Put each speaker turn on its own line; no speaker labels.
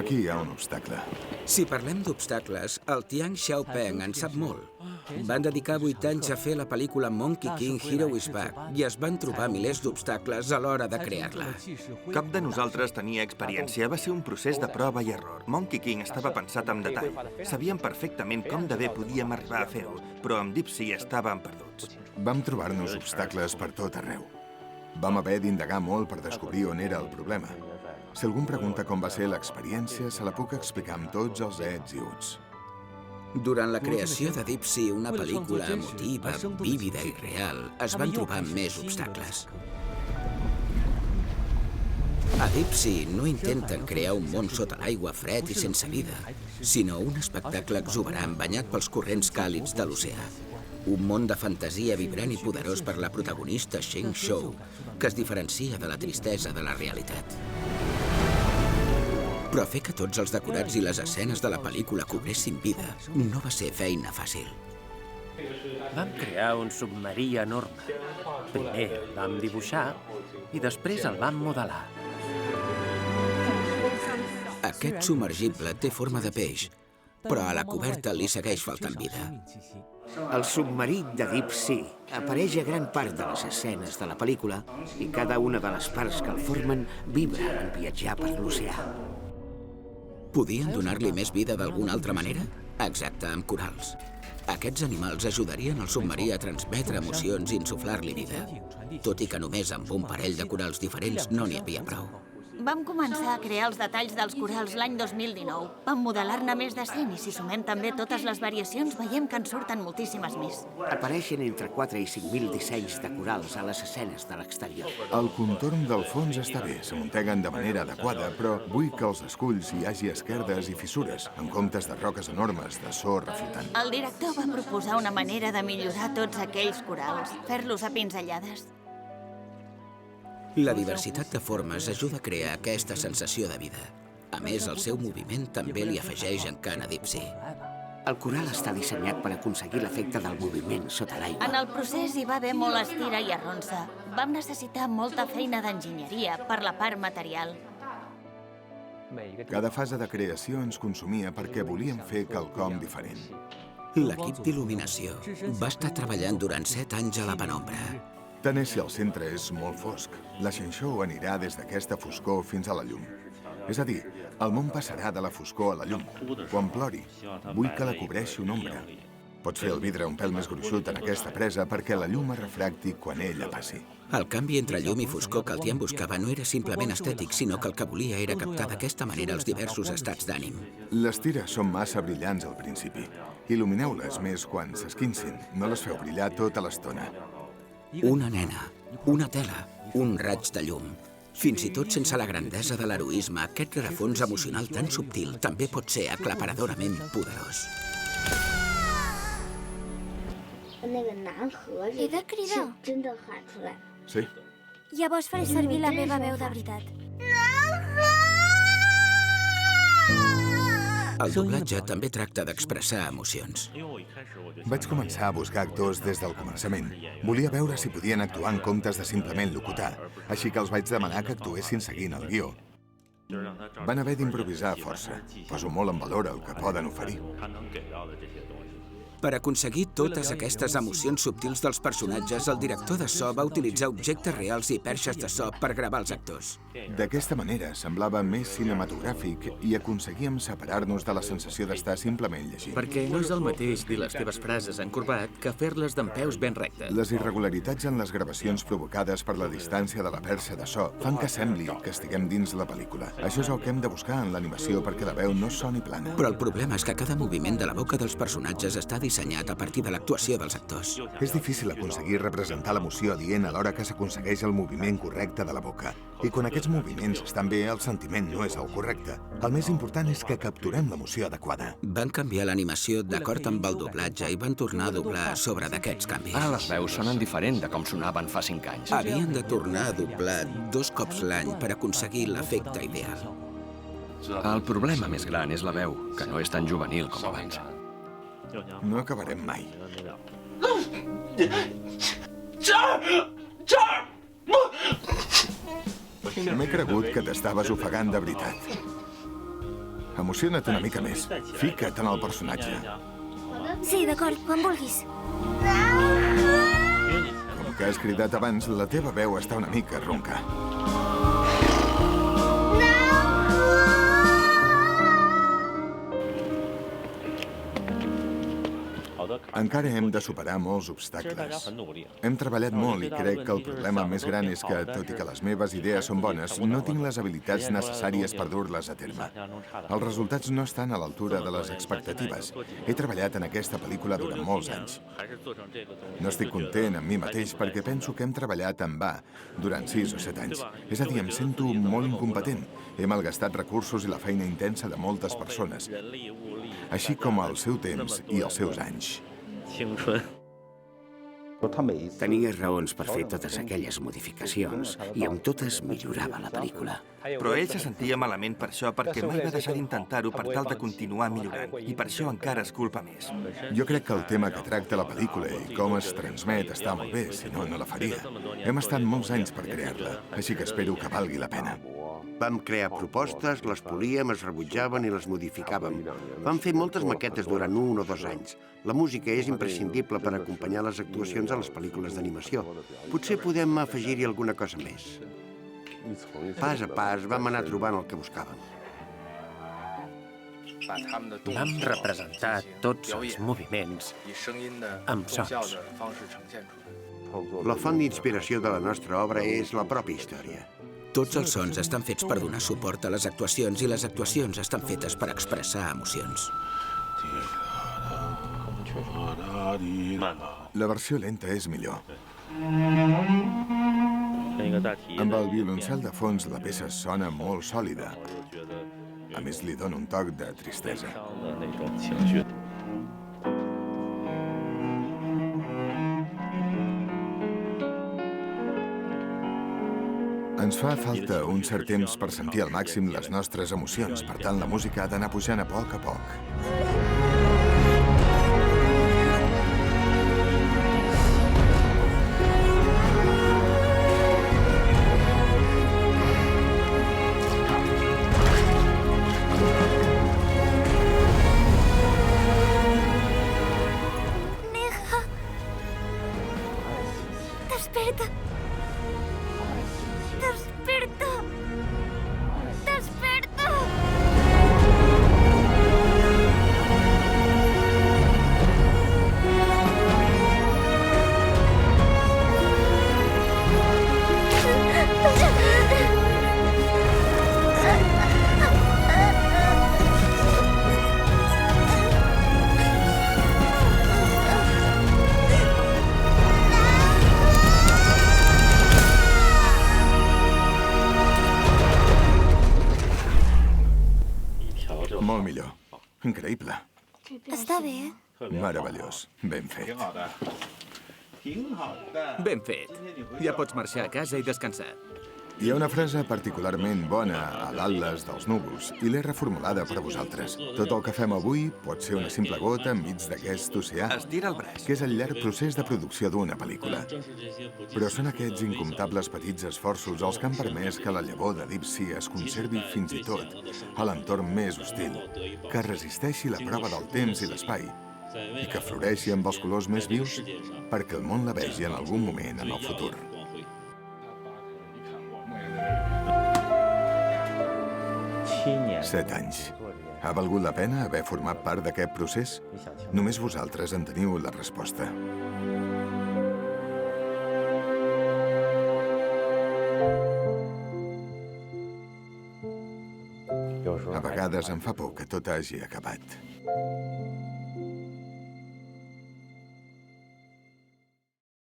Aquí hi ha un obstacle.
Si parlem d'obstacles, el Tian Xiaopeng en sap molt. Van dedicar 8 anys a fer la pel·lícula Monkey King Hero is Back i es van trobar milers d'obstacles a l'hora de crear-la.
Cap de nosaltres tenia experiència. Va ser un procés de prova i error. Monkey King estava pensat amb detall. Sabíem perfectament com de bé podíem arribar a fer-ho, però amb Deep Sea estàvem perduts.
Vam trobar-nos obstacles per tot arreu. Vam haver d'indagar molt per descobrir on era el problema. Si algú em pregunta com va ser l'experiència, se la puc explicar amb tots els ets i uts.
Durant la creació de Deep Sea, una pel·lícula emotiva, vívida i real, es van trobar més obstacles. A Deep Sea no intenten crear un món sota l'aigua fred i sense vida, sinó un espectacle exuberant banyat pels corrents càlids de l'oceà. Un món de fantasia vibrant i poderós per la protagonista Sheng Shou, que es diferencia de la tristesa de la realitat. Però fer que tots els decorats i les escenes de la pel·lícula cobressin vida no va ser feina fàcil.
Vam crear un submarí enorme. Primer el vam dibuixar i després el vam modelar.
Aquest submergible té forma de peix, però a la coberta li segueix faltant vida.
El submarí de Deep Sea apareix a gran part de les escenes de la pel·lícula i cada una de les parts que el formen vibra en viatjar per l'oceà.
Podien donar-li més vida d'alguna altra manera? Exacte, amb corals. Aquests animals ajudarien el submarí a transmetre emocions i insuflar-li vida. Tot i que només amb un parell de corals diferents no n'hi havia prou.
Vam començar a crear els detalls dels corals l'any 2019. Vam modelar-ne més de 100 i si sumem també totes les variacions veiem que en surten moltíssimes més.
Apareixen entre 4 i 5.000 dissenys de corals a les escenes de l'exterior.
El contorn del fons està bé, s'amunteguen de manera adequada, però vull que als esculls hi hagi esquerdes i fissures, en comptes de roques enormes de sorra flotant.
El director va proposar una manera de millorar tots aquells corals, fer-los a pinzellades.
La diversitat de formes ajuda a crear aquesta sensació de vida. A més, el seu moviment també li afegeix encant a Deep Sea.
El coral està dissenyat per aconseguir l'efecte del moviment sota l'aigua.
En el procés hi va haver molt estira i arronsa. Vam necessitar molta feina d'enginyeria per la part material.
Cada fase de creació ens consumia perquè volíem fer quelcom diferent.
L'equip d'il·luminació va estar treballant durant 7 anys a la penombra.
Tant és si el centre és molt fosc, la Sheng Shou anirà des d'aquesta foscor fins a la llum. És a dir, el món passarà de la foscor a la llum. Quan plori, vull que la cobreixi una ombra. Pots fer el vidre un pèl més gruixut en aquesta presa perquè la llum es refracti quan ella passi.
El canvi entre llum i foscor que el Tian buscava no era simplement estètic, sinó que el que volia era captar d'aquesta manera els diversos estats d'ànim.
Les tires són massa brillants al principi. Il·lumineu-les més quan s'esquincin. No les feu brillar tota l'estona.
Una nena, una tela, un raig de llum. Fins i tot sense la grandesa de l'heroisme, aquest rerefons emocional tan subtil també pot ser aclaparadorament poderós.
He de cridar.
Sí?
Llavors faré servir la meva veu de veritat.
El doblatge també tracta d'expressar emocions.
Vaig començar a buscar actors des del començament. Volia veure si podien actuar en comptes de simplement locutar, així que els vaig demanar que actuessin seguint el guió. Van haver d'improvisar força. Poso molt en valor el que poden oferir.
Per aconseguir totes aquestes emocions subtils dels personatges, el director de so va utilitzar objectes reals i perxes de so per gravar els actors.
D'aquesta manera semblava més cinematogràfic i aconseguíem separar-nos de la sensació d'estar simplement llegint.
Perquè no és el mateix dir les teves frases encorbat que fer-les dempeus ben rectes.
Les irregularitats en les gravacions provocades per la distància de la perxa de so fan que sembli que estiguem dins la pel·lícula. Això és el que hem de buscar en l'animació perquè la veu no soni plana.
Però el problema és que cada moviment de la boca dels personatges està dissenyat a partir de l'actuació dels actors.
És difícil aconseguir representar l'emoció adient alhora que s'aconsegueix el moviment correcte de la boca. I quan aquests moviments estan bé, el sentiment no és el correcte. El més important és que capturem l'emoció adequada.
Van canviar l'animació d'acord amb el doblatge i van tornar a doblar a sobre d'aquests canvis.
Ara les veus sonen diferent de com sonaven fa 5 anys.
Havien de tornar a doblar 2 cops l'any per aconseguir l'efecte ideal.
El problema més gran és la veu, que no és tan juvenil com abans.
No acabarem mai. M'he cregut que t'estaves ofegant de veritat. Emociona't una mica més. Fica't en el personatge.
Sí, d'acord, quan vulguis.
Com que has cridat abans, la teva veu està una mica ronca. Encara hem de superar molts obstacles. Hem treballat molt i crec que el problema més gran és que, tot i que les meves idees són bones, no tinc les habilitats necessàries per dur-les a terme. Els resultats no estan a l'altura de les expectatives. He treballat en aquesta pel·lícula durant molts anys. No estic content amb mi mateix perquè penso que hem treballat en va durant 6 o 7 anys. És a dir, em sento molt incompetent. He malgastat recursos i la feina intensa de moltes persones, així com el seu temps i els seus anys.
Tenies raons per fer totes aquelles modificacions i amb totes millorava la pel·lícula.
Però ell se sentia malament per això, perquè mai va deixar d'intentar-ho per tal de continuar millorant, i per això encara es culpa més.
Jo crec que el tema que tracta la pel·lícula i com es transmet està molt bé, si no, no la faria. Hem estat molts anys per crear-la, així que espero que valgui la pena.
Vam crear propostes, les políem, es rebutjaven i les modificàvem. Vam fer moltes maquetes durant 1 o 2 anys. La música és imprescindible per acompanyar les actuacions a les pel·lícules d'animació. Potser podem afegir-hi alguna cosa més. Pas a pas vam anar trobant el que buscàvem.
Vam representar tots els moviments amb sons.
La font d'inspiració de la nostra obra és la pròpia història.
Tots els sons estan fets per donar suport a les actuacions i les actuacions estan fetes per expressar emocions.
La versió lenta és millor. Amb el violoncel de fons, la peça sona molt sòlida. A més, li dona un toc de tristesa. Ens fa falta un cert temps per sentir al màxim les nostres emocions. Per tant, la música ha d'anar pujant a poc a poc.
Neha! Desperta! Desperta! Desperta!
Molt millor. Increïble.
Està bé, eh?
Meravellós. Ben fet.
Ben fet. Ja pots marxar a casa i descansar.
Hi ha una frase particularment bona a l'Atles dels núvols i l'he reformulada per a vosaltres. Tot el que fem avui pot ser una simple gota enmig d'aquest oceà,
Estira el braç.
que és el llarg procés de producció d'una pel·lícula. Però són aquests incomptables petits esforços els que han permès que la llavor de Deep Sea es conservi fins i tot a l'entorn més hostil, que resisteixi la prova del temps i l'espai i que floreixi amb els colors més vius perquè el món la vegi en algun moment en el futur. 7 anys. Ha valgut la pena haver format part d'aquest procés? Només vosaltres en teniu la resposta. A vegades em fa por que tot hagi acabat.